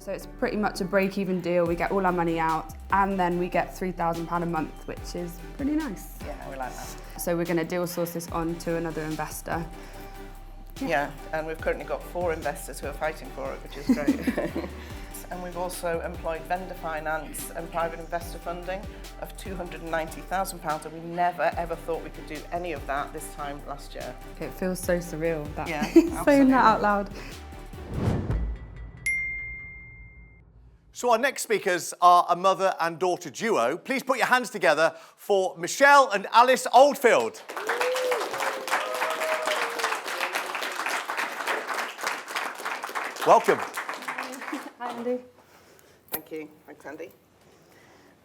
So it's pretty much a break-even deal. We get all our money out and then we get £3,000 a month, which is pretty nice. Yeah, we like that. So we're going to deal source this on to another investor. Yeah, and we've currently got 4 investors who are fighting for it, which is great. And we've also employed vendor finance and private investor funding of £290,000, and we never ever thought we could do any of that this time last year. It feels so surreal, that Saying that out loud. So our next speakers are a mother and daughter duo. Please put your hands together for Michelle and Alice Oldfield. Welcome. Hi, Andy. Thank you. Thanks, Andy.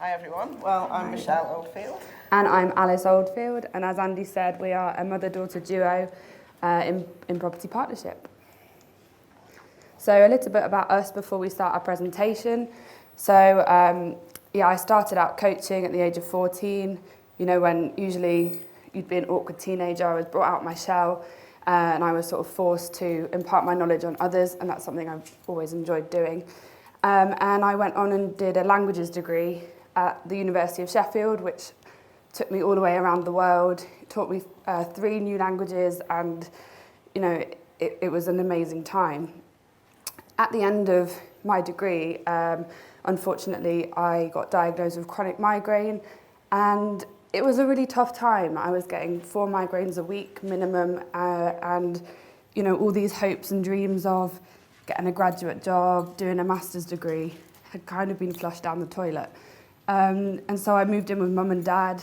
Hi, everyone. Well, I'm Michelle Oldfield. And I'm Alice Oldfield, and as Andy said, we are a mother-daughter duo in property partnership. So a little bit about us before we start our presentation. So I started out coaching at the age of 14. You know, when usually you'd be an awkward teenager, I was brought out my shell and I was sort of forced to impart my knowledge on others, and that's something I've always enjoyed doing. And I went on and did a languages degree at the University of Sheffield, which took me all the way around the world. It taught me 3 new languages, and you know, it was an amazing time. At the end of my degree, unfortunately, I got diagnosed with chronic migraine, and it was a really tough time. I was getting 4 migraines a week minimum, and you know, all these hopes and dreams of getting a graduate job, doing a master's degree, had kind of been flushed down the toilet. And so I moved in with mum and dad,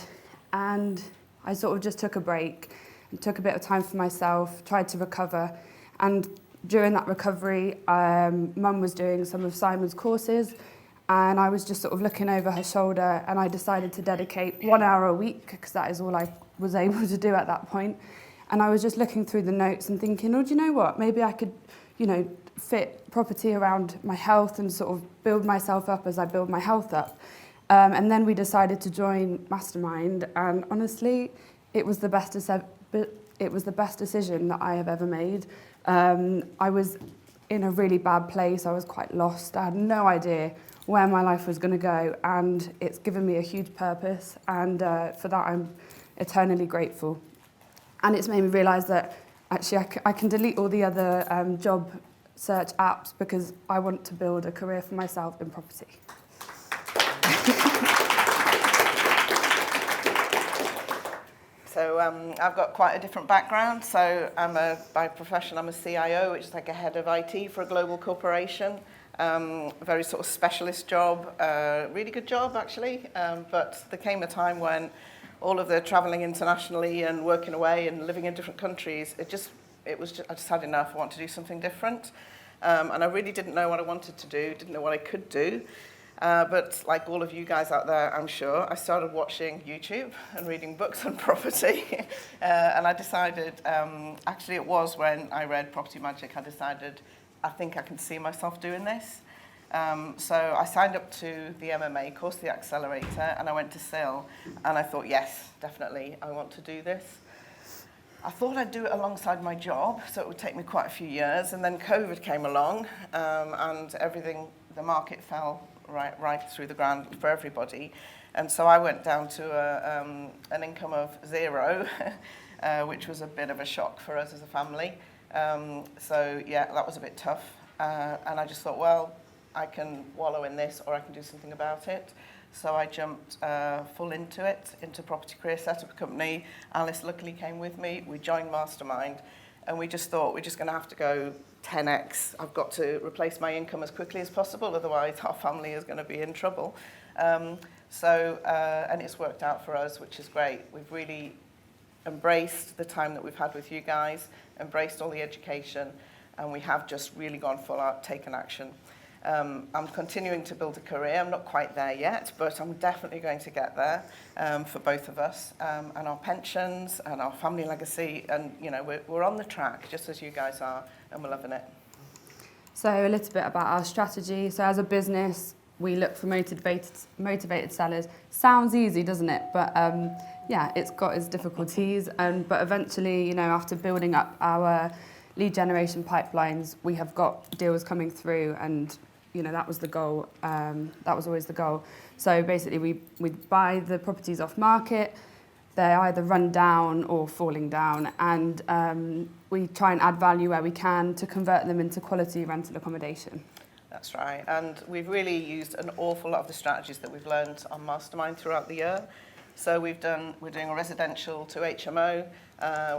and I sort of just took a break and took a bit of time for myself, tried to recover. And during that recovery, mum was doing some of Simon's courses, and I was just sort of looking over her shoulder, and I decided to dedicate 1 hour a week, because that is all I was able to do at that point. And I was just looking through the notes and thinking, oh, do you know what? Maybe I could, you know, fit property around my health and sort of build myself up as I build my health up. And then we decided to join Mastermind, and honestly, it was the best decision that I have ever made. I was in a really bad place. I was quite lost. I had no idea where my life was going to go, and it's given me a huge purpose, and for that I'm eternally grateful. And it's made me realise that actually I can delete all the other job search apps, because I want to build a career for myself in property. So I've got quite a different background. So by profession, I'm a CIO, which is like a head of IT for a global corporation. A very sort of specialist job, really good job actually. But there came a time when all of the traveling internationally and working away and living in different countries, I just had enough. I want to do something different. And I really didn't know what I wanted to do, didn't know what I could do. But like all of you guys out there, I'm sure, I started watching YouTube and reading books on property. And I decided, actually it was when I read Property Magic, I decided, I think I can see myself doing this. So I signed up to the MMA course, the Accelerator, and I went to SIL. And I thought, yes, definitely, I want to do this. I thought I'd do it alongside my job, so it would take me quite a few years. And then COVID came along, and the market fell right through the ground for everybody. And so I went down to an income of 0, which was a bit of a shock for us as a family. So yeah, that was a bit tough. And I just thought, well, I can wallow in this, or I can do something about it. So I jumped full into it, into property career, set up a company. Alice luckily came with me. We joined Mastermind, and we just thought we're just going to have to go 10x. I've got to replace my income as quickly as possible, otherwise our family is going to be in trouble. And it's worked out for us, which is great. We've really embraced the time that we've had with you guys, embraced all the education, and we have just really gone full out, taken action. I'm continuing to build a career. I'm not quite there yet, but I'm definitely going to get there for both of us, and our pensions and our family legacy. And you know, we're on the track, just as you guys are, and we're loving it. So a little bit about our strategy. So as a business, we look for motivated sellers. Sounds easy, doesn't it? But yeah, it's got its difficulties. But eventually, you know, after building up our lead generation pipelines, we have got deals coming through, and that was the goal. That was always the goal. So basically, we buy the properties off market. They're either run down or falling down, and we try and add value where we can to convert them into quality rental accommodation. That's right, and we've really used an awful lot of the strategies that we've learned on Mastermind throughout the year. So we're doing a residential to HMO,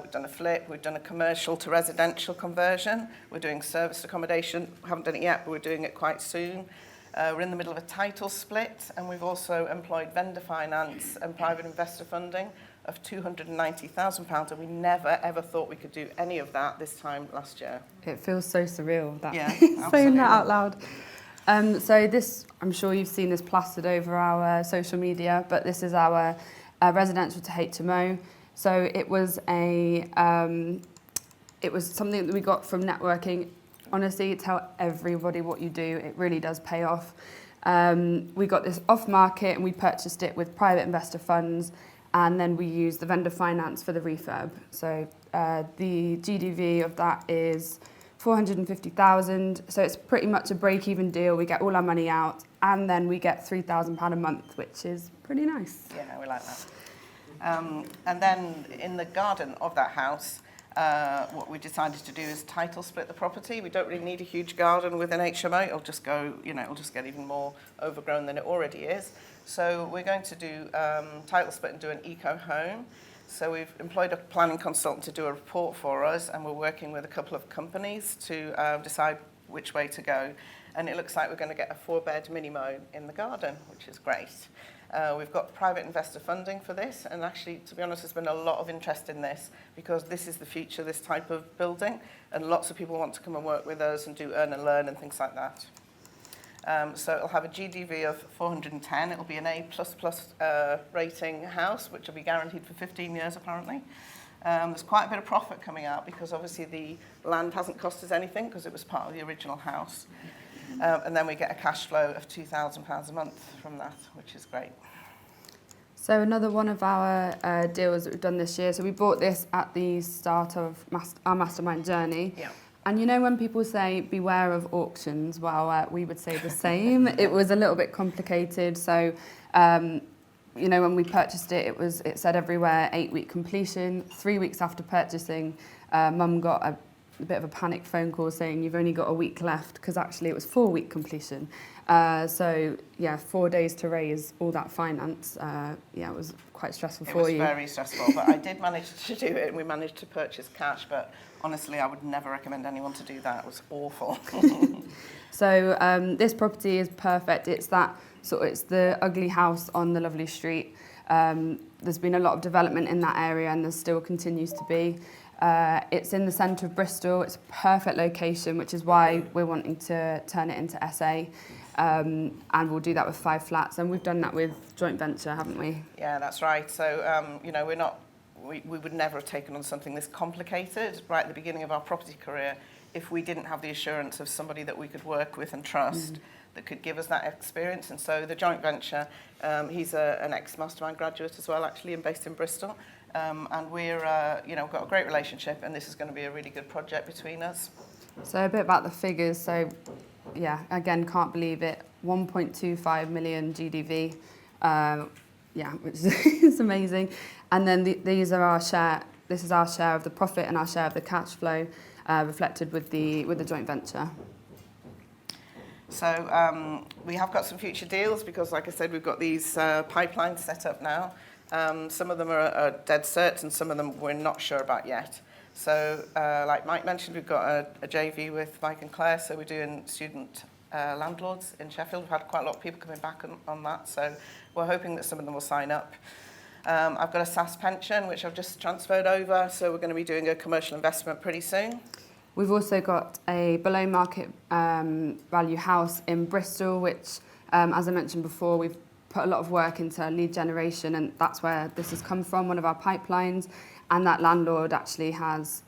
we've done a flip, we've done a commercial to residential conversion, we're doing serviced accommodation, we haven't done it yet, but we're doing it quite soon. We're in the middle of a title split, and we've also employed vendor finance and private investor funding of £290,000, and we never ever thought we could do any of that this time last year. It feels so surreal, that Yeah, saying that out loud. So this, I'm sure you've seen this plastered over our social media, but this is our residential to HMO. So it was something that we got from networking. Honestly, tell everybody what you do. It really does pay off. We got this off market and we purchased it with private investor funds, and then we used the vendor finance for the refurb. So the GDV of that is 450,000. So it's pretty much a break-even deal. We get all our money out, and then we get £3,000 a month, which is pretty nice. Yeah, we like that. And then in the garden of that house, what we decided to do is title split the property. We don't really need a huge garden with an HMO. It'll just go, it'll just get even more overgrown than it already is. So we're going to do title split and do an eco home. So we've employed a planning consultant to do a report for us, and we're working with a couple of companies to decide which way to go. And it looks like we're going to get a 4-bed mini-mo in the garden, which is great. We've got private investor funding for this, and actually, to be honest, there's been a lot of interest in this because this is the future, this type of building, and lots of people want to come and work with us and do earn and learn and things like that. So it'll have a GDV of 410. It'll be an A++ rating house, which will be guaranteed for 15 years apparently. There's quite a bit of profit coming out because obviously the land hasn't cost us anything because it was part of the original house. And then we get a cash flow of £2,000 a month from that, which is great. So another one of our deals that we've done this year, so we bought this at the start of our mastermind journey. Yeah. And when people say beware of auctions, well, we would say the same. It was a little bit complicated. So, when we purchased it, it said everywhere 8-week completion. 3 weeks after purchasing, Mum got a bit of a panic phone call saying you've only got a week left, because actually it was 4-week completion. 4 days to raise all that finance. It was quite stressful for you. It was very stressful, but I did manage to do it, and we managed to purchase cash, but honestly, I would never recommend anyone to do that. It was awful. So this property is perfect. It's the ugly house on the lovely street. There's been a lot of development in that area, and there still continues to be. It's in the centre of Bristol. It's a perfect location, which is why we're wanting to turn it into SA. And we'll do that with 5 flats. And we've done that with joint venture, haven't we? Yeah, that's right. So, we would never have taken on something this complicated right at the beginning of our property career if we didn't have the assurance of somebody that we could work with and trust that could give us that experience. And so the joint venture, he's an ex-Mastermind graduate as well, actually, and based in Bristol. And we've got a great relationship, and this is going to be a really good project between us. So a bit about the figures. So, again, can't believe it. 1.25 million GDV. Which is amazing. And then these are our share. This is our share of the profit and our share of the cash flow, reflected with the joint venture. So we have got some future deals because, like I said, we've got these pipelines set up now. Some of them are dead cert, and some of them we're not sure about yet. So, like Mike mentioned, we've got a JV with Mike and Claire, so we're doing student landlords in Sheffield. We've had quite a lot of people coming back on that, so we're hoping that some of them will sign up. I've got a SAS pension, which I've just transferred over, so we're going to be doing a commercial investment pretty soon. We've also got a below market value house in Bristol, which, as I mentioned before, we've put a lot of work into lead generation, and that's where this has come from, one of our pipelines. And that landlord actually has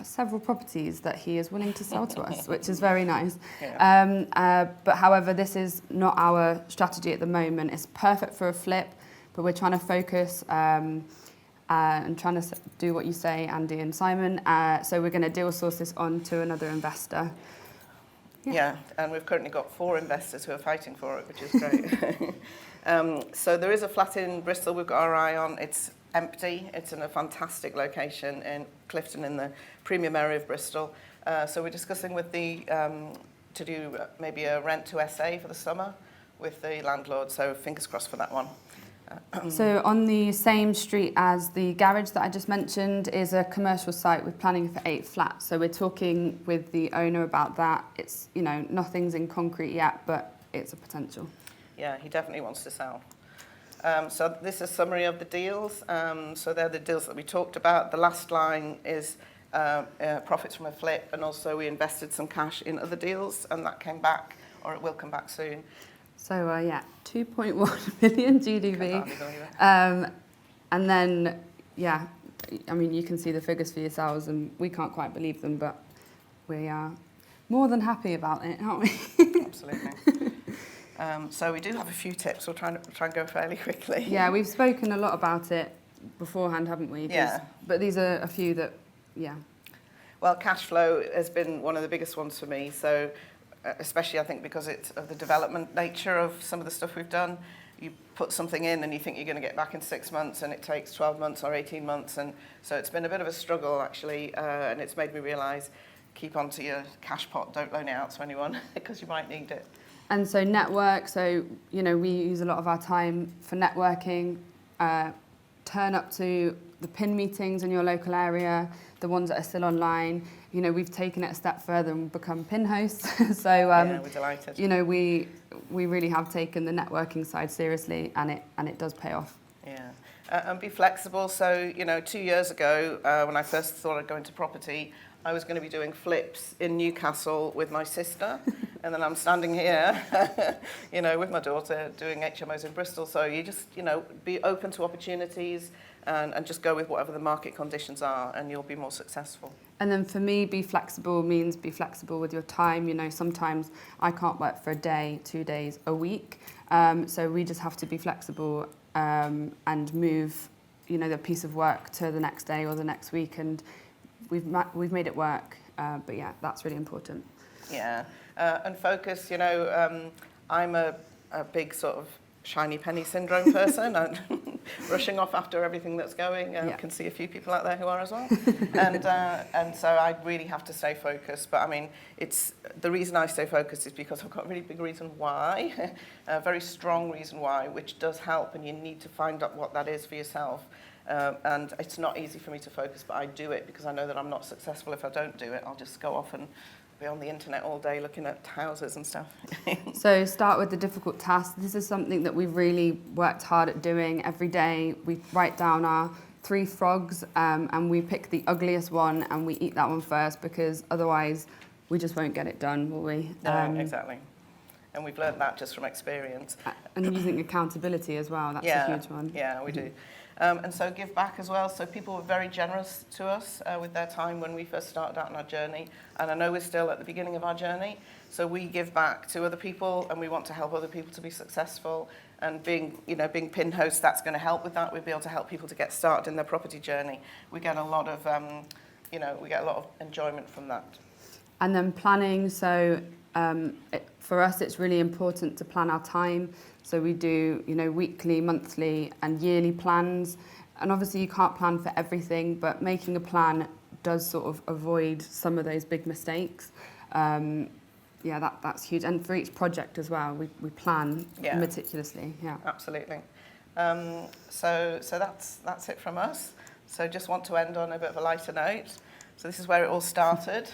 several properties that he is willing to sell to us, which is very nice. Yeah. But however, this is not our strategy at the moment. It's perfect for a flip, but we're trying to focus and trying to do what you say, Andy and Simon. So we're going to deal source this on to another investor. Yeah, and we've currently got 4 investors who are fighting for it, which is great. So there is a flat in Bristol we've got our eye on. It's empty. It's in a fantastic location in Clifton in the premium area of Bristol. So we're discussing with the to do maybe a rent to SA for the summer with the landlord. So fingers crossed for that one. So on the same street as the garage that I just mentioned is a commercial site with planning for 8 flats. So we're talking with the owner about that. It's, you know, nothing's in concrete yet, but it's a potential. Yeah, he definitely wants to sell. So this is a summary of the deals. So they're the deals that we talked about. The last line is profits from a flip, and also we invested some cash in other deals, and that came back, or it will come back soon. So yeah, 2.1 million GDV. And then, yeah, I mean, you can see the figures for yourselves, and we can't quite believe them, but we are more than happy about it, aren't we? Absolutely. So we do have a few tips. We'll try and go fairly quickly. Yeah, we've spoken a lot about it beforehand, haven't we? Yeah. But these are a few that, yeah. Well, cash flow has been one of the biggest ones for me. So especially, I think, because it's of the development nature of some of the stuff we've done. You put something in and you think you're going to get back in 6 months, and it takes 12 months or 18 months. And so it's been a bit of a struggle, actually, and it's made me realise, keep on to your cash pot, don't loan it out to anyone, because you might need it. And so network, so, you know, we use a lot of our time for networking, turn up to the PIN meetings in your local area, the ones that are still online. You know, we've taken it a step further and become PIN hosts. So, yeah, we're delighted. You know, we really have taken the networking side seriously, and it does pay off. Yeah, and be flexible. So, you know, 2 years ago, when I first thought I'd go into property, I was going to be doing flips in Newcastle with my sister, and then I'm standing here, you know, with my daughter doing HMOs in Bristol. So you just, you know, be open to opportunities and just go with whatever the market conditions are, and you'll be more successful. And then for me, be flexible means be flexible with your time. You know, sometimes I can't work for a day, 2 days, a week. So we just have to be flexible and move, you know, the piece of work to the next day or the next week. And we've made it work. But yeah, that's really important. Yeah, and focus. You know, I'm a big sort of shiny penny syndrome person. I'm rushing off after everything that's going. Yeah. Can see a few people out there who are as well. And so I really have to stay focused. But I mean, it's the reason I stay focused is because I've got a really big reason why, a very strong reason why, which does help, and you need to find out what that is for yourself. And it's not easy for me to focus, but I do it because I know that I'm not successful if I don't do it. I'll just go off and be on the internet all day looking at houses and stuff. So start with the difficult task. This is something that we've really worked hard at doing every day. We write down our 3 frogs and we pick the ugliest one and we eat that one first, because otherwise we just won't get it done, will we? No, exactly. And we've learned that just from experience. And using accountability as well, that's a huge one. Yeah, we do. And so give back as well. So people were very generous to us with their time when we first started out on our journey. And I know we're still at the beginning of our journey. So we give back to other people, and we want to help other people to be successful. And being PIN host, that's going to help with that. We'll be able to help people to get started in their property journey. We get a lot of, enjoyment from that. And then planning. So for us, it's really important to plan our time. So we do, you know, weekly, monthly and yearly plans. And obviously you can't plan for everything, but making a plan does sort of avoid some of those big mistakes. Yeah, that's huge. And for each project as well, we plan meticulously. Yeah, absolutely. So that's it from us. So just want to end on a bit of a lighter note. So this is where it all started.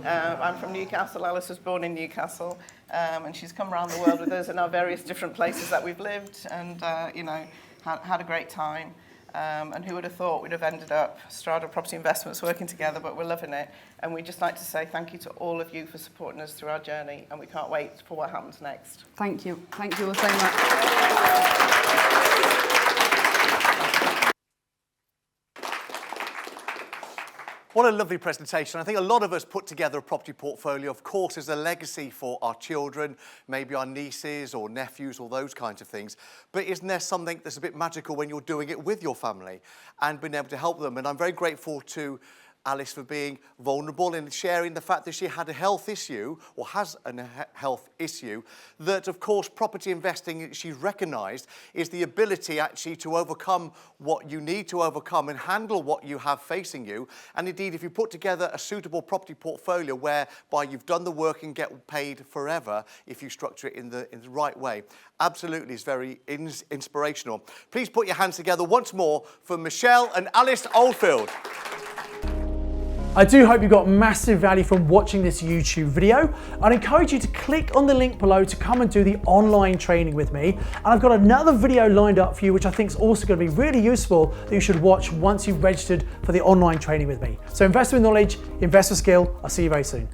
I'm from Newcastle. Alice was born in Newcastle, and she's come around the world with us in our various different places that we've lived, and had a great time. And who would have thought we'd have ended up Strada Property Investments working together? But we're loving it, and we'd just like to say thank you to all of you for supporting us through our journey, and we can't wait for what happens next. Thank you all so much. What a lovely presentation. I think a lot of us put together a property portfolio, of course, as a legacy for our children, maybe our nieces or nephews or those kinds of things. But isn't there something that's a bit magical when you're doing it with your family and being able to help them? And I'm very grateful to Alice for being vulnerable and sharing the fact that she had a health issue, or has a health issue, that of course property investing, she's recognised, is the ability actually to overcome what you need to overcome and handle what you have facing you. And indeed, if you put together a suitable property portfolio whereby you've done the work and get paid forever, if you structure it in the right way, absolutely is very inspirational. Please put your hands together once more for Michelle and Alice Oldfield. I do hope you got massive value from watching this YouTube video. I'd encourage you to click on the link below to come and do the online training with me. And I've got another video lined up for you, which I think is also going to be really useful, that you should watch once you've registered for the online training with me. So invest with knowledge, invest with skill. I'll see you very soon.